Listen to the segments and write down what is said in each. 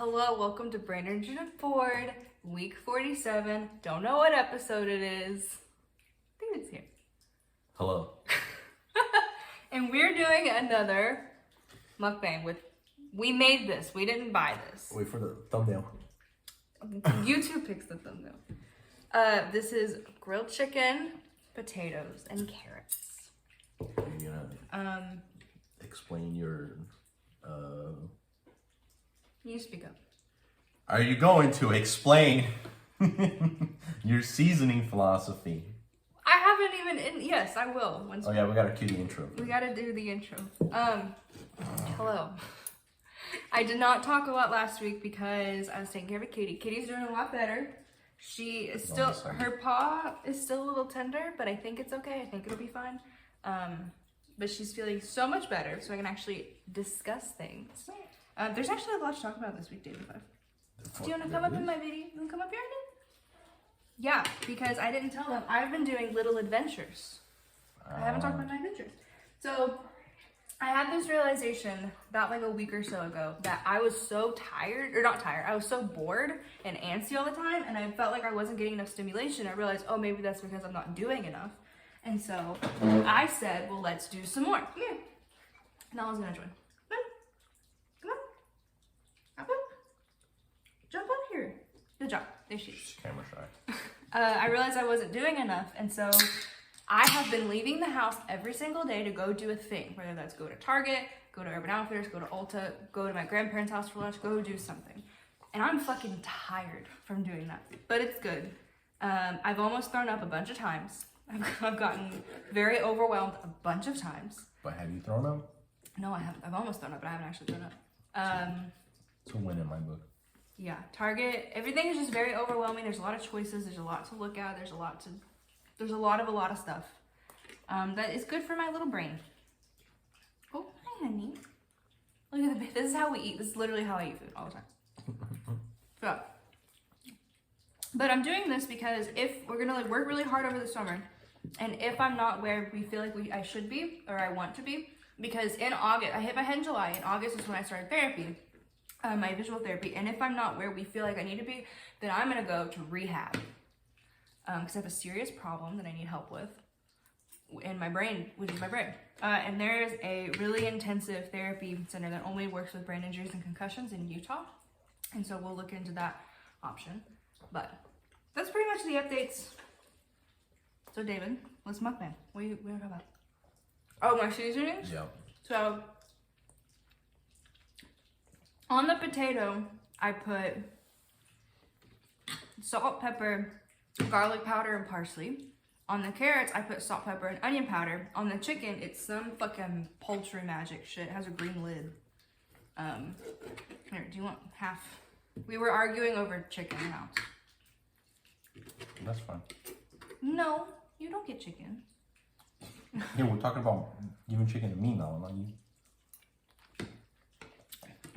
Hello, welcome to Brandon and Ford, week 47. Don't know what episode it is. I think it's here. Hello. And we're doing another mukbang with, we made this, we didn't buy this. Wait for the thumbnail. YouTube picks the thumbnail. This is grilled chicken, potatoes, and carrots. Are you gonna explain your You speak up. Are you going to explain your seasoning philosophy? I haven't even, yes, I will. Once Oh yeah, we gotta cue the intro. we gotta do the intro. Hello. I did not talk a lot last week because I was taking care of a kitty. Kitty's doing a lot better. She is still, her paw is still a little tender, but I think it's okay. I think it'll be fine. But she's feeling so much better, so I can actually discuss things. There's actually a lot to talk about this week, David. Do you want to come up in my video? You want to come up here again? Yeah, because I didn't tell them. I've been doing little adventures. I haven't talked about my adventures. So I had this realization about like a week or so ago that I was so tired, or not tired, I was so bored and antsy all the time, and I felt like I wasn't getting enough stimulation. I realized, oh, maybe that's because I'm not doing enough. And so I said, well, let's do some more. Come here. Nala's gonna join. Come on. Up. Jump on here. Good job. There she is. She's camera shy. I realized I wasn't doing enough, and so I have been leaving the house every single day to go do a thing, whether that's go to Target, go to Urban Outfitters, go to Ulta, go to my grandparents' house for lunch, go do something. And I'm fucking tired from doing that, but it's good. I've almost thrown up a bunch of times. I've gotten very overwhelmed a bunch of times. But have you thrown up? No, I haven't. I've almost thrown up, but I haven't actually thrown up. It's a win in my book. Yeah, Target, everything is just very overwhelming. There's a lot of choices. There's a lot to look at. There's a lot of stuff. That is good for my little brain. Oh, hi, honey. Look at the, this is how we eat. This is literally how I eat food all the time. So, but I'm doing this because if we're gonna like work really hard over the summer, and if I'm not where we feel like I should be, or I want to be, because in August, I hit my head in July. In August is when I started therapy. My visual therapy, and if I'm not where we feel like I need to be, then I'm gonna go to rehab because I have a serious problem that I need help with in my brain, which is my brain. And there is a really intensive therapy center that only works with brain injuries and concussions in Utah, and so we'll look into that option. But that's pretty much the updates. So David, let's mukbang. What are you talking about? Oh, my seasonings? Yeah. So on the potato, I put salt, pepper, garlic powder, and parsley. On the carrots, I put salt, pepper, and onion powder. On the chicken, it's some fucking poultry magic shit. It has a green lid. Here, do you want half? We were arguing over chicken now. That's fine. No, you don't get chicken. Yeah, we're talking about giving chicken to me now, not you.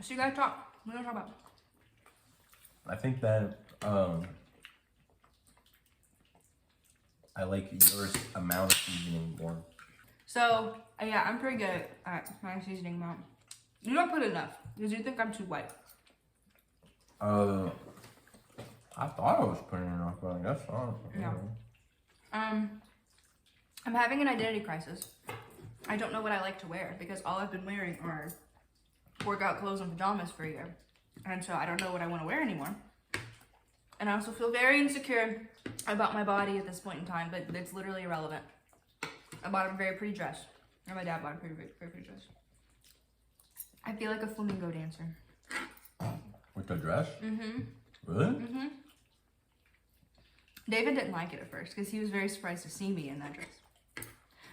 So you guys talk. What do you want to talk about? I think that I like your amount of seasoning more. So, yeah, I'm pretty good at my seasoning amount. You don't put enough, because you think I'm too white. I thought I was putting enough, but I guess not. Yeah. I'm having an identity crisis. I don't know what I like to wear, because all I've been wearing are workout clothes and pajamas for a year. And so I don't know what I want to wear anymore. And I also feel very insecure about my body at this point in time, but it's literally irrelevant. I bought a very pretty dress. Or my dad bought a very pretty dress. I feel like a flamingo dancer. With the dress? Mm-hmm. Really? Mm-hmm. David didn't like it at first because he was very surprised to see me in that dress.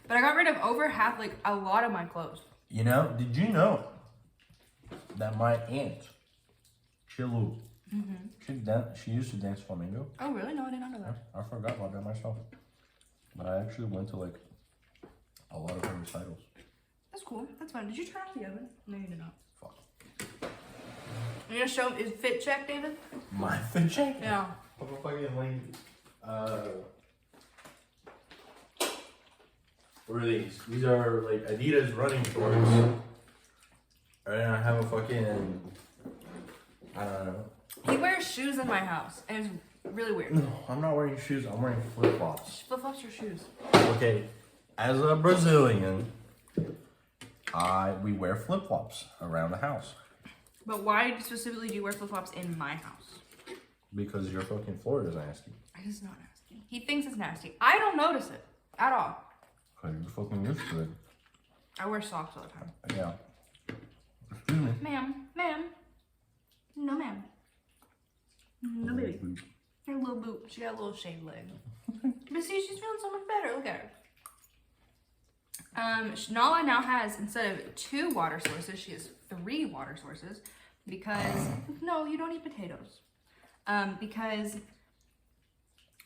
But I got rid of over half, like a lot of my clothes. You know, did you know that my aunt, Chilu, she used to dance flamenco? Oh, really? No, I did not know that. I forgot about that myself. But I actually went to like a lot of her recitals. That's cool. That's fun. Did you turn off the oven? No, you did not. Fuck. You're gonna show is fit check, David? My fit check? Yeah. Fucking link. What are these? These are like Adidas running shorts. And I have a fucking I don't know. He wears shoes in my house, and it's really weird. No, I'm not wearing shoes. I'm wearing flip flops. Flip flops or shoes? Okay, as a Brazilian, we wear flip flops around the house But why specifically do you wear flip flops in my house? because your fucking floor is nasty. It's not nasty. He thinks it's nasty. I don't notice it at all. Cause you're fucking used to it. I wear socks all the time. Yeah. Excuse me. Ma'am. No, ma'am. No, baby. Her little boot. She got a little shaved leg. But see, she's feeling so much better. Look at her. Nala now has, instead of 2 water sources, she has 3 water sources. Because, no, you don't eat potatoes. Because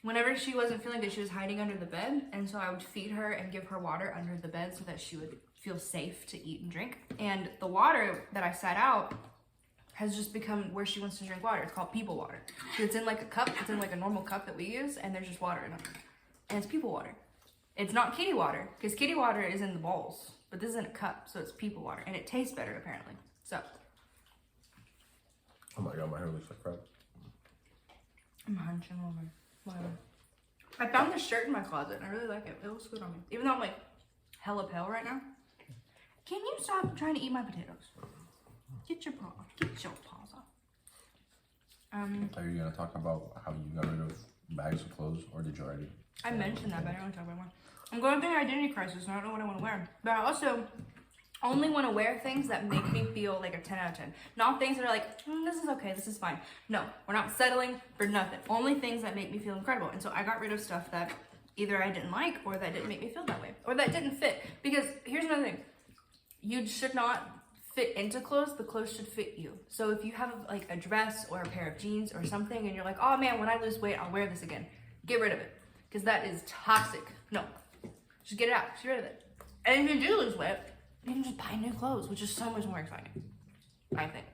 whenever she wasn't feeling good, she was hiding under the bed. And so I would feed her and give her water under the bed so that she would feel safe to eat and drink. And the water that I set out has just become where she wants to drink water. It's called people water. So it's in like a cup. It's in like a normal cup that we use, and there's just water in it. And it's people water. It's not kitty water, because kitty water is in the bowls, but this is in a cup, so it's people water, and it tastes better apparently. So Oh my god, my hair looks like crap. I'm hunching over. Whatever. I found this shirt in my closet, and I really like it. It looks good on me, even though I'm like hella pale right now. Can you stop trying to eat my potatoes? Get your paws off. Are you gonna talk about how you got rid of bags of clothes, or did you already? I mentioned that, but I don't want to talk about more. I'm going through an identity crisis, and I don't know what I want to wear. But I also only want to wear things that make me feel like a 10 out of 10. Not things that are like, this is okay, this is fine. No, we're not settling for nothing. Only things that make me feel incredible. And so I got rid of stuff that either I didn't like, or that didn't make me feel that way, or that didn't fit. Because here's another thing. You should not fit into clothes, the clothes should fit you. So if you have like a dress or a pair of jeans or something and you're like, oh man, when I lose weight, I'll wear this again. Get rid of it, because that is toxic. No, just get it out, get rid of it. And if you do lose weight, you can just buy new clothes, which is so much more exciting, I think.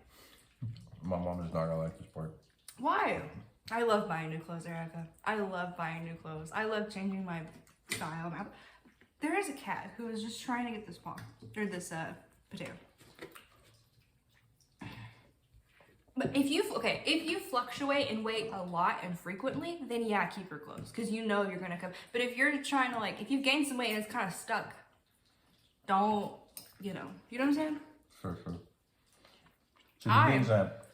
My mom is not gonna like this part. Why? I love buying new clothes, Erica. I love buying new clothes. I love changing my style. There is a cat who is just trying to get this paw, or this potato. But if you fluctuate in weight a lot and frequently, then yeah, keep your clothes, because you know you're gonna come. But if you're trying to if you've gained some weight and it's kind of stuck, don't, you know what I'm saying? Sure. So the things that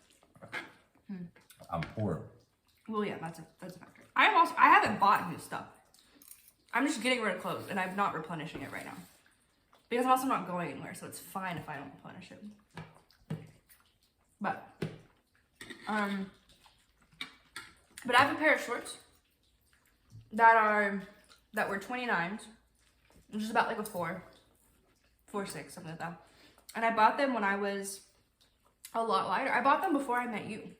I'm poor. Well, yeah, that's a factor. I haven't bought new stuff. I'm just getting rid of clothes, and I'm not replenishing it right now, because I'm also not going anywhere, so it's fine if I don't replenish it. But I have a pair of shorts that were 29s, which is about like a 4.6, something like that. And I bought them when I was a lot lighter. I bought them before I met you.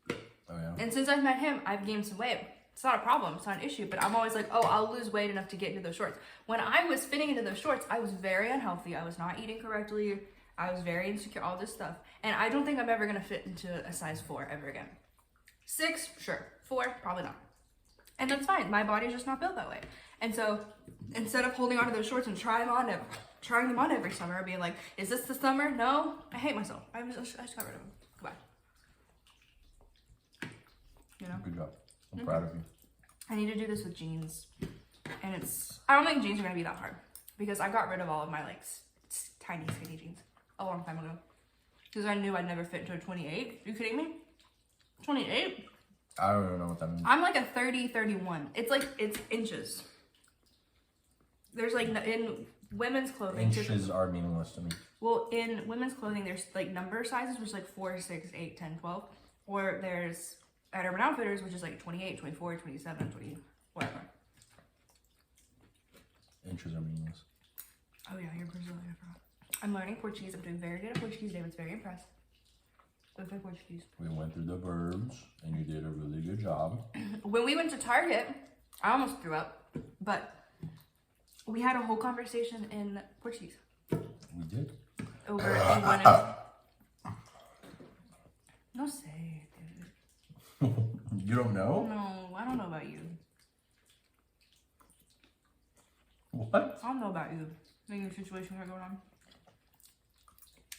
Oh yeah. And since I've met him, I've gained some weight. It's not a problem, it's not an issue, but I'm always like, oh, I'll lose weight enough to get into those shorts. When I was fitting into those shorts, I was very unhealthy. I was not eating correctly. I was very insecure, all this stuff. And I don't think I'm ever gonna fit into a size 4 ever again. 6, sure. 4, probably not. And that's fine. My body's just not built that way. And so instead of holding onto those shorts and trying them on every summer, being like, is this the summer? No, I hate myself. I just got rid of them. Goodbye. You know? Good job. I'm proud of you. I need to do this with jeans. And I don't think jeans are gonna be that hard, because I got rid of all of my tiny skinny jeans a long time ago. Because I knew I'd never fit into a 28. Are you kidding me? 28? I don't even know what that means. I'm like a 30, 31. It's inches. There's in women's clothing. Inches are meaningless to me. Well, in women's clothing, there's number sizes, which is 4, 6, 8, 10, 12. Or there's at Urban Outfitters, which is 28, 24, 27, 20, whatever. Inches are meaningless. Oh yeah, you're Brazilian, I forgot. I'm learning Portuguese. I'm doing very good at Portuguese. David's very impressed with my Portuguese. We went through the verbs, and you did a really good job. When we went to Target, I almost threw up, but we had a whole conversation in Portuguese. We did. Over in one. No say, David. You don't know? No, I don't know about you. What? I don't know about you. Maybe your situation we got going on.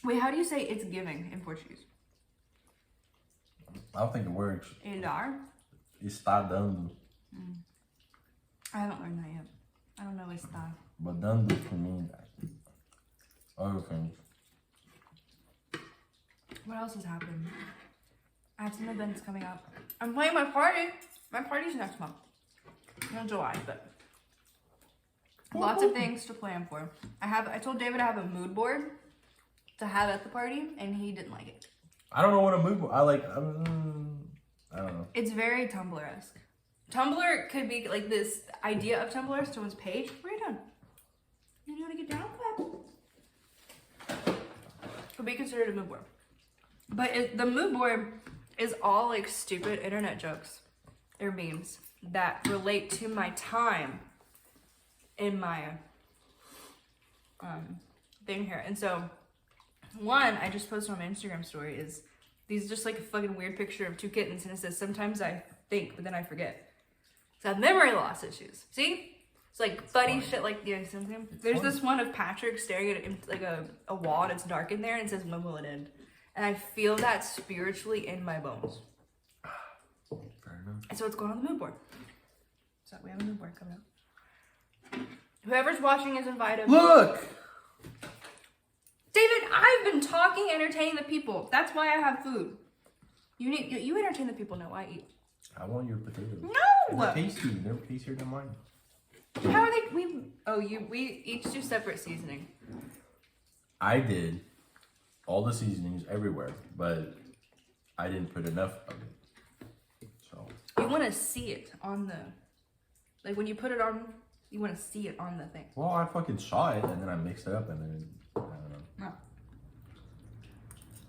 Wait, how do you say it's giving in Portuguese? I don't think it works. Andar? Está dando. I haven't learned that yet. I don't know está. But dando can mean other things. What else has happened? I have some events coming up. I'm playing my party. My party's next month. In July, but lots of things to plan for. I told David I have a mood board to have at the party, and he didn't like it. I don't know what a mood. I don't know. It's very Tumblr-esque. Tumblr could be like this idea of Tumblr is someone's page. What are you doing? You want to get down? Could be considered a mood board. But the mood board is all like stupid internet jokes or memes that relate to my time in my thing here. And so one I just posted on my Instagram story is these just like a fucking weird picture of two kittens, and it says sometimes I think but then I forget. So I have memory loss issues. See? It's like funny shit like yeah, something. There's funny. this one of Patrick staring at like a wall and it's dark in there and it says when will it end? And I feel that spiritually in my bones. Fair enough. And so it's going on the mood board. So we have a mood board coming up. Whoever's watching is invited. Look! David, I've been talking, entertaining the people. That's why I have food. You entertain the people. No, I eat. I want your potatoes. No! They're tasty. They're tastier than mine. How are they? We each do separate seasoning. I did all the seasonings everywhere, but I didn't put enough of it. So You want to see it on the, like when you put it on, you want to see it on the thing. well, I fucking saw it and then I mixed it up and then I don't know. No.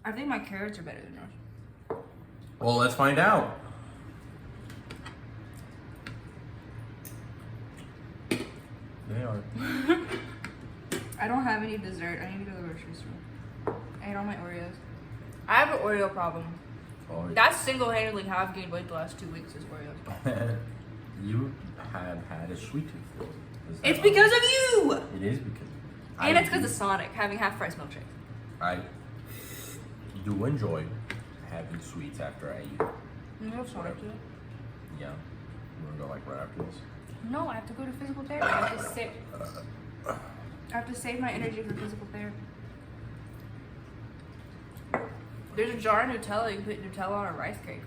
I think my carrots are better than yours. Well, let's find out. They are. I don't have any dessert. I need to go to the grocery store. I ate all my Oreos. I have an Oreo problem. Oh, That's single-handedly how I've gained weight the last 2 weeks is Oreos. you have had a sweet tooth. It's because of you! It is because. And it's because of Sonic having half-price milkshake. I do enjoy having sweets after I eat. You know Sonic too? Yeah. You wanna go like right after this? No, I have to go to physical therapy. I have to save my energy for physical therapy. There's a jar of Nutella. You can put Nutella on a rice cake.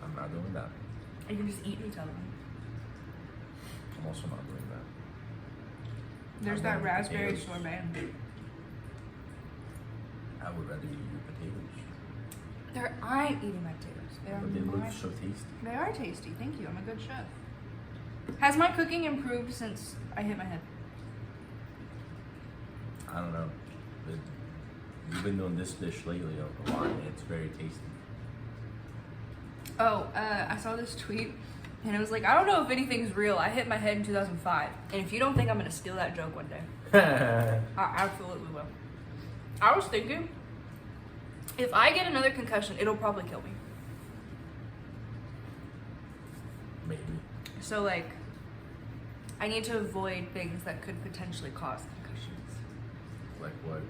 I'm not doing that. You can just eat Nutella. I'm also not doing that. There's I that want raspberry potatoes. sorbet. I would rather eat your potatoes. I'm eating my potatoes. But they look so tasty. They are tasty. Thank you. I'm a good chef. Has my cooking improved since I hit my head? I don't know. But you've been doing this dish lately a lot and it's very tasty. Oh, I saw this tweet and it was like, I don't know if anything's real. I hit my head in 2005. And if you don't think I'm going to steal that joke one day, I absolutely will. I was thinking, if I get another concussion, it'll probably kill me. Maybe. So, like, I need to avoid things that could potentially cause concussions. Like what?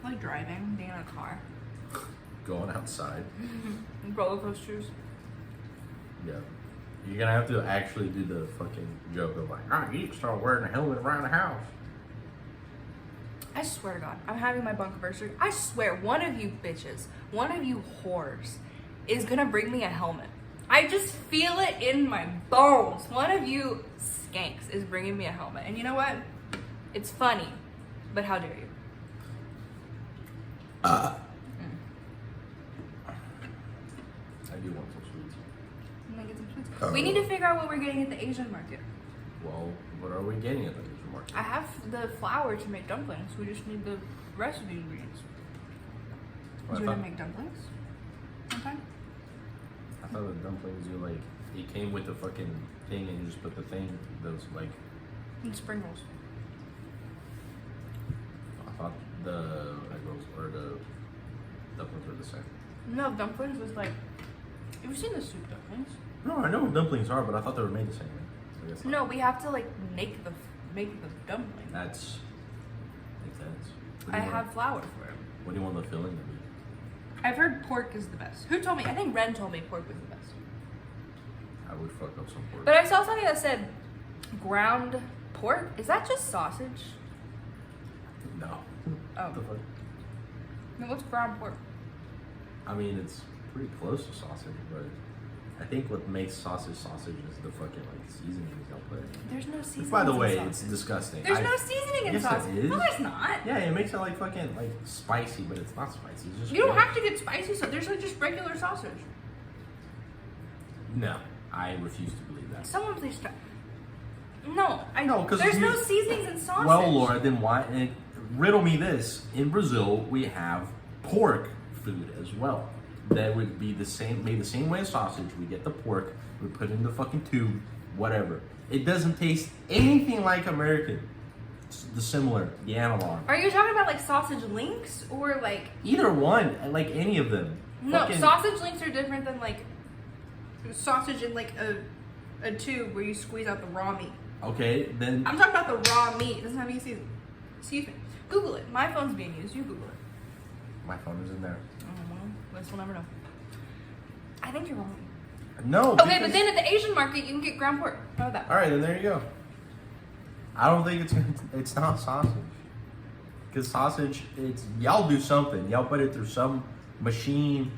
Like driving, being in a car, Going outside. roller coasters. Yeah. You're gonna have to actually do the fucking joke of like, ah, you need to start wearing a helmet around the house. I swear to God, I'm having my bunkiversary. I swear, one of you bitches, one of you whores, is gonna bring me a helmet. I just feel it in my bones. One of you skanks is bringing me a helmet. And you know what? It's funny, but how dare you? I do want some sweets. I'm gonna get some sweets. We need to figure out what we're getting at the Asian market. Well, what are we getting at the Asian market? I have the flour to make dumplings. We just need the rest of the ingredients. Well, Do I you want thought- to make dumplings? Sometime? I thought the dumplings you like it came with the fucking thing and you just put the thing those like And spring rolls. I thought the egg rolls or the dumplings were the same. No, dumplings was like. Have you seen the soup dumplings? No, I know what dumplings are, but I thought they were made the same way. I guess not. No, we have to like make the dumpling. That's makes sense. What do I you want- have flour for it. What do you want the filling to be? I've heard pork is the best. Who told me? I think Ren told me pork was the best. I would fuck up some pork. But I saw something that said ground pork. Is that just sausage? No. Oh. What the fuck? No, what's ground pork? I mean, it's pretty close to sausage, but I think what makes sausage is the fucking like seasonings they'll put. There's no seasoning. By the way, it's disgusting. There's no seasoning in Yes, sausage. there is. No, there's not. Yeah, it makes it like fucking like spicy, but it's not spicy. It's just You don't gross. have to get spicy sauce. There's like just regular sausage. No, I refuse to believe that. Some of these. No, I No, 'cause there's no here's- seasonings in sausage. Well, Laura, then why? And riddle me this: in Brazil, we have pork food as well. That would be the same, made the same way as sausage. We get the pork, we put it in the fucking tube, whatever. It doesn't taste anything like American. It's the similar, the analog. Are you talking about like sausage links or like? Either one, like any of them. No, Fucking- sausage links are different than like sausage in like a tube where you squeeze out the raw meat. Okay, then I'm talking about the raw meat. It doesn't have any seasoning. Excuse me. Google it. My phone's being used. You Google it. my phone is in there. Guess we'll never know. I think you're wrong. No. Okay, because- but then at the Asian market, you can get ground pork. How about that? All right, then there you go. I don't think it's not sausage. Because sausage, it's y'all do something. Y'all put it through some machine.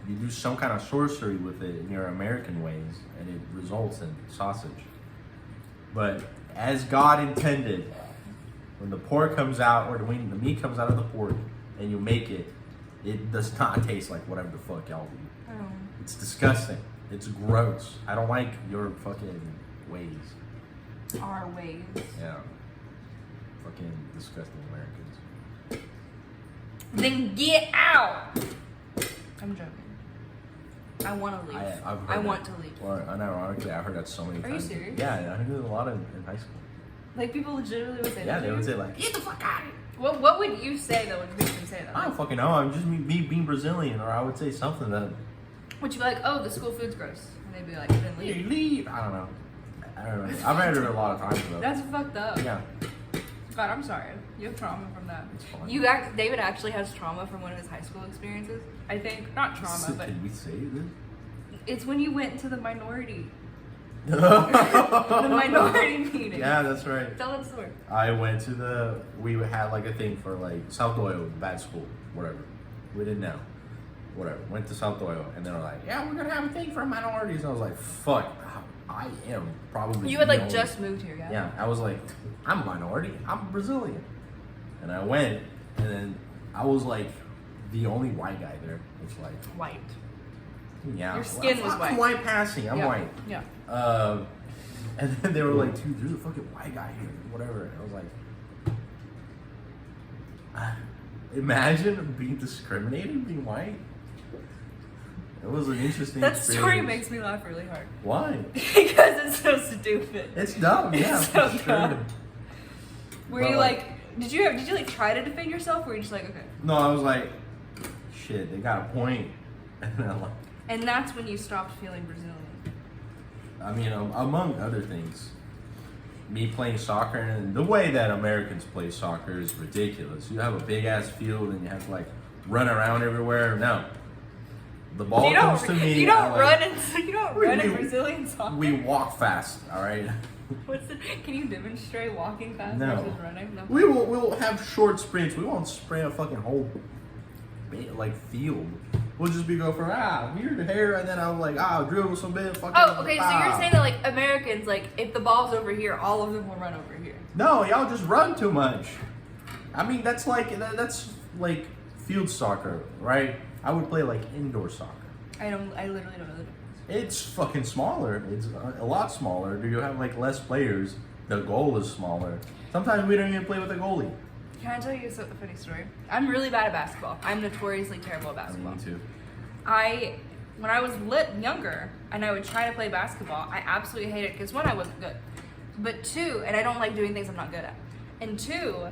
You do some kind of sorcery with it in your American ways, and it results in sausage. But as God intended, when the pork comes out, or when the meat comes out of the pork, and you make it, it does not taste like whatever the fuck y'all do. Oh. It's disgusting. It's gross. I don't like your fucking ways. Our ways. Yeah. Fucking disgusting Americans. Then get out. I'm joking. I want to leave. I've heard I that. want to leave. Well, unironically, I heard that so many Are you times. serious? Yeah, I heard it a lot in high school. Like people legitimately would say Yeah, that. they to would you? say like, get the fuck out of here. What would you say though when you make them say that? I don't fucking know. I'm just me being Brazilian, or I would say something that, Would you be like, oh, the school food's gross? And they'd be like, then hey, leave. leave. I don't know. I don't know. I've read it a lot of times though. That's fucked up. Yeah, God, I'm sorry. You have trauma from that. it's fine. David actually has trauma from one of his high school experiences. I think not trauma, but Can we say this? it's when you went to the minority the The minority meeting. Yeah, that's right. Tell that story. I went to we had like a thing for like South Doyle, bad school, whatever. We didn't know. Whatever. Went to South Doyle and they were like, yeah, we're gonna have a thing for minorities. And I was like, fuck, I am probably You had the like only- just moved here, guys. Yeah, I was like, I'm a minority, I'm Brazilian. And I went and then I was like the only white guy there. It's like, White. yeah. Your skin was I'm white. white passing, I'm Yeah. white. Yeah. And then they were like, dude, there's a fucking white guy here, whatever. And I was like, imagine being discriminated, being white. It was an interesting That experience. story makes me laugh really hard. Why? Because it's so stupid. It's dumb, yeah. It's so for sure. dumb. Were But, you like- like, did you like try to defend yourself or were you just like, okay? No, I was like, shit, they got a point. And then I'm like, And that's when you stopped feeling Brazilian. I mean, among other things, me playing soccer and the way that Americans play soccer is ridiculous. You have a big ass field and you have to like run around everywhere. No, the ball You comes don't, to me. you don't I, run like, in you don't run in we- Brazilian soccer. We walk fast. All right. What's the, can you demonstrate walking fast No. versus running? No. We'll have short sprints. We won't sprint a fucking whole like field. We'll just be go for here to here, and then I'll like dribble some bit. Fucking, Oh, okay. So you're saying that like Americans, like if the ball's over here, all of them will run over here. No, y'all just run too much. I mean, that's like field soccer, right? I would play like indoor soccer. I literally don't know the difference. It's fucking smaller. It's a lot smaller. Do you have like less players? The goal is smaller. Sometimes we don't even play with a goalie. Can I tell you a funny story? I'm really bad at basketball. I'm notoriously terrible at I mean, basketball. me too. When I was younger and I would try to play basketball, I absolutely hated it because one, I wasn't good. But two, and I don't like doing things I'm not good at. And two,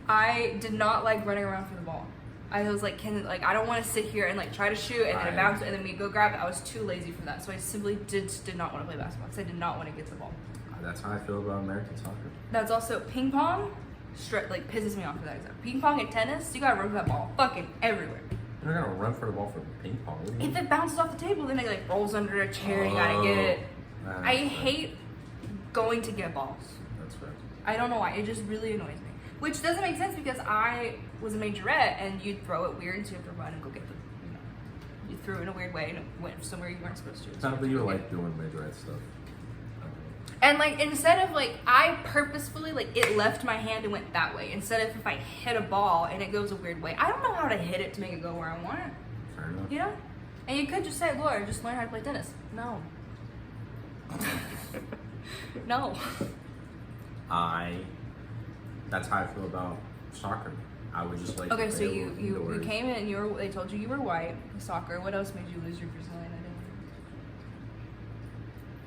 I did not like running around for the ball. I was like, I don't want to sit here and like try to shoot and then Right. bounce it and then we go grab it. I was too lazy for that. So I simply did not want to play basketball because I did not want to get the ball. That's how I feel about American soccer. That's also ping pong. Like pisses me off for that example. Ping pong and tennis, you gotta run that ball fucking everywhere. You're not gonna run for the ball for ping pong. What do you If mean? it bounces off the table, then it like rolls under a chair and you gotta get it. Nah, I that's fair. hate going to get balls. That's fair. I don't know why. It just really annoys me. Which doesn't make sense because I was a majorette and you'd throw it weird, so you have to run and go get the, you know, you threw it in a weird way and it went somewhere you weren't supposed to. It's So not you that you have to go like doing majorette stuff. And like instead of like I purposefully like it left my hand and went that way instead of if I hit a ball and it goes a weird way. I don't know how to hit it to make it go where I want it. Fair enough. You know? And you could just say, Laura, just learn how to play tennis. No. No. That's how I feel about soccer. I would just like. Okay, to so play you indoors. came in and they told you were white. Soccer. What else made you lose your Brazilian identity?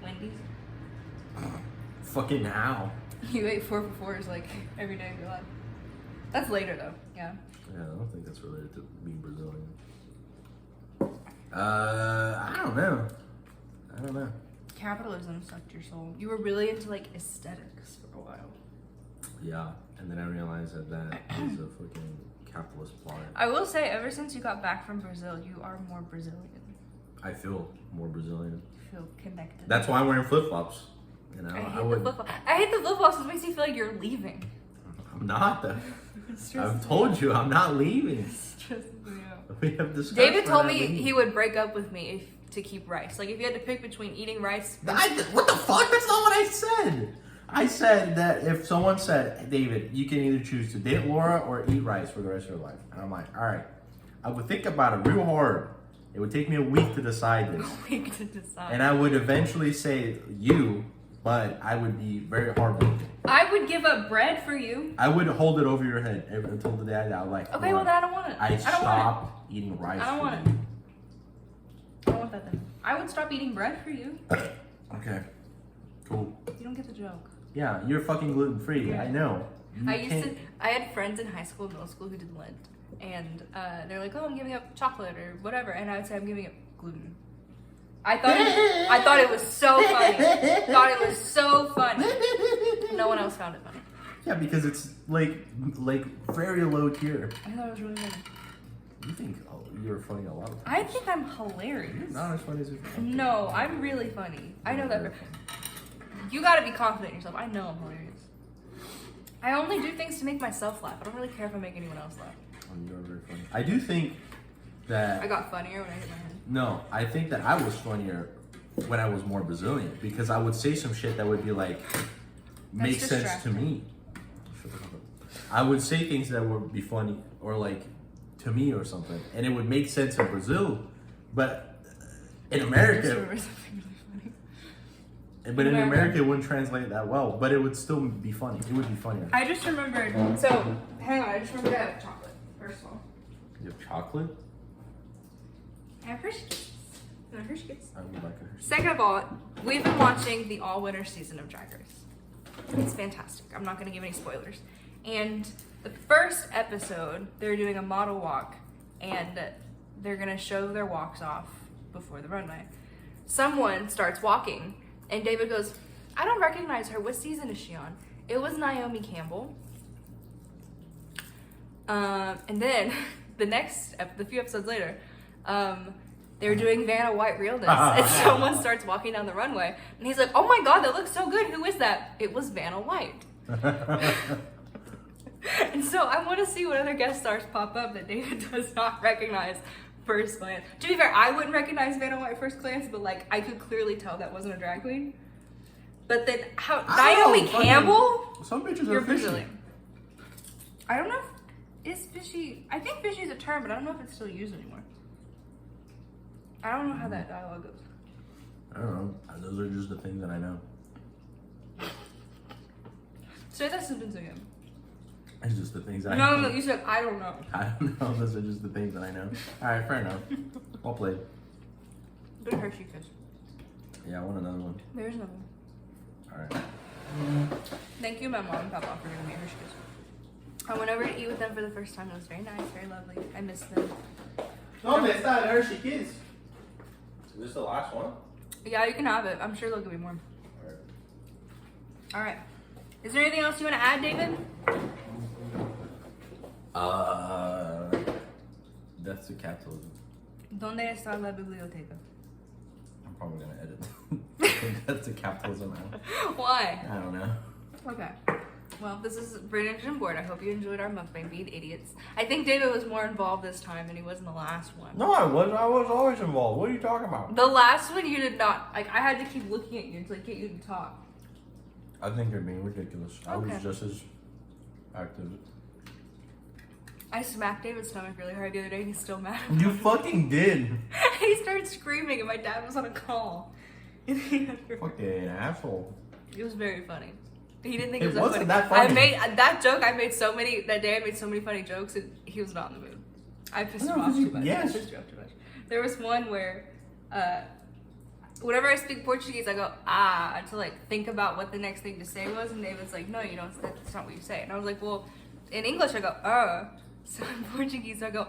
Wendy's. Fucking how? You ate 4 for 4s like every day of your life. That's later though. Yeah. Yeah, I don't think that's related to being Brazilian. I don't know. I don't know. Capitalism sucked your soul. You were really into like aesthetics for a while. Yeah, and then I realized that that is a fucking capitalist plot. I will say, ever since you got back from Brazil, you are more Brazilian. I feel more Brazilian. You feel connected. That's why I'm wearing flip flops. You know, I hate the would. flip flops. I hate the flip flops because it makes you feel like you're leaving. I'm not though. It stresses I've told you I'm not leaving. It stresses me out. We have discussed. David we're told not me leaving. he would break up with me to keep rice. Like if you had to pick between eating rice. What the fuck? That's not what I said. I said that if someone said, hey, David, you can either choose to date Laura or eat rice for the rest of your life. And I'm like, all right. I would think about it real hard. It would take me a week to decide this. Week to decide. And I would eventually say you, but I would be very hard with it. I would give up bread for you. I would hold it over your head until the day I die. Like, Okay, well then I don't want it. I don't want stop eating rice. it. I don't for want you. it. I don't want that then. I would stop eating bread for you. Okay. Cool. You don't get the joke. Yeah, you're fucking gluten free. I know. You I had friends in high school and middle school who did Lent. And they're like, oh, I'm giving up chocolate or whatever. And I would say, I'm giving up gluten. I thought it was so funny. Thought it was so funny. No one else found it funny. Yeah, because it's like very low tier. I thought it was really funny. You think you're funny a lot of times. I think I'm hilarious. You're not as funny as you think. No, I'm really funny. I know that. You gotta be confident in yourself. I know I'm hilarious. I only do things to make myself laugh. I don't really care if I make anyone else laugh. Oh, you are very funny. I do think that. I got funnier when I hit my head. No, I think that I was funnier when I was more Brazilian because I would say some shit that would be like make sense to distracting. me. I would say things that would be funny or like to me or something, and it would make sense in Brazil, but in I just America, remember something really funny. but in America it wouldn't translate that well. But it would still be funny. It would be funnier. I just remembered. So, hang on. I just remembered I have chocolate. First of all, You have chocolate? I have Hershey's. No, Hershey's. I would like a Hershey. Second of all, we've been watching the all-winter season of Drag Race. It's fantastic. I'm not going to give any spoilers. And the first episode, they're doing a model walk, and they're going to show their walks off before the runway. Someone starts walking, and David goes, I don't recognize her. What season is she on? It was Naomi Campbell. And then the few episodes later, they were doing Vanna White realness, and someone starts walking down the runway, and he's like, "Oh my God, that looks so good. Who is that?" It was Vanna White. And so I want to see what other guest stars pop up that David does not recognize first glance. To be fair, I wouldn't recognize Vanna White first glance, but like I could clearly tell that wasn't a drag queen. But then how Naomi Campbell? Some bitches You're are fishy. Brazilian. I don't know if is fishy. I think fishy is a term, but I don't know if it's still used anymore. I don't know how that dialogue goes. I don't know. Those are just the things that I know. Say that sentence again. It's just the things I No, know. you said I don't know. I don't know. Those are just the things that I know. All right, fair enough. Well played. Good Hershey kiss. Yeah, I want another one. There's another one. All right. Thank you, my mom and papa, for giving me a Hershey kiss. I went over to eat with them for the first time. It was very nice, very lovely. I miss them. No, it's not Hershey Kids. Is this the last one? Yeah, you can have it. I'm sure they'll give me more. All right. Is there anything else you want to add, David? Death to capitalism. ¿Dónde está la biblioteca? I'm probably gonna edit Death to capitalism out. Why? I don't know. Okay. Well, this is Brain Engine Board. I hope you enjoyed our mukbang being idiots. I think David was more involved this time than he was in the last one. No, I was. I was always involved. What are you talking about? The last one you did not. Like, I had to keep looking at you to like get you to talk. I think you're being ridiculous. I was Okay. just as active. I smacked David's stomach really hard the other day and he's still mad. You fucking did. He started screaming and my dad was on a call. Fucking asshole. It was very funny. He didn't think It it was wasn't that funny. I made that joke. I made so many that day. I made so many funny jokes, and he was not in the mood. I pissed No, him off 'cause too you- much. yes. I pissed him off too much. There was one where, whenever I speak Portuguese, I go to like think about what the next thing to say was, and David's like, "No, you don't. That's not what you say." And I was like, "Well, in English, I go So in Portuguese, I go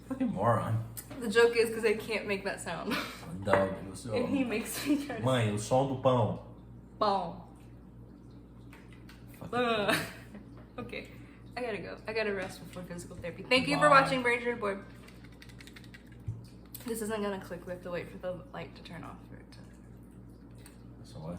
Fucking moron. The joke is because I can't make that sound, Dog. and he makes me try to Mãe, o som do pão. Boom. Okay, I gotta go. I gotta rest before physical therapy. Thank you for Bye. watching Brain Engine Board. This isn't gonna click. We have to wait for the light to turn off for it to. So what?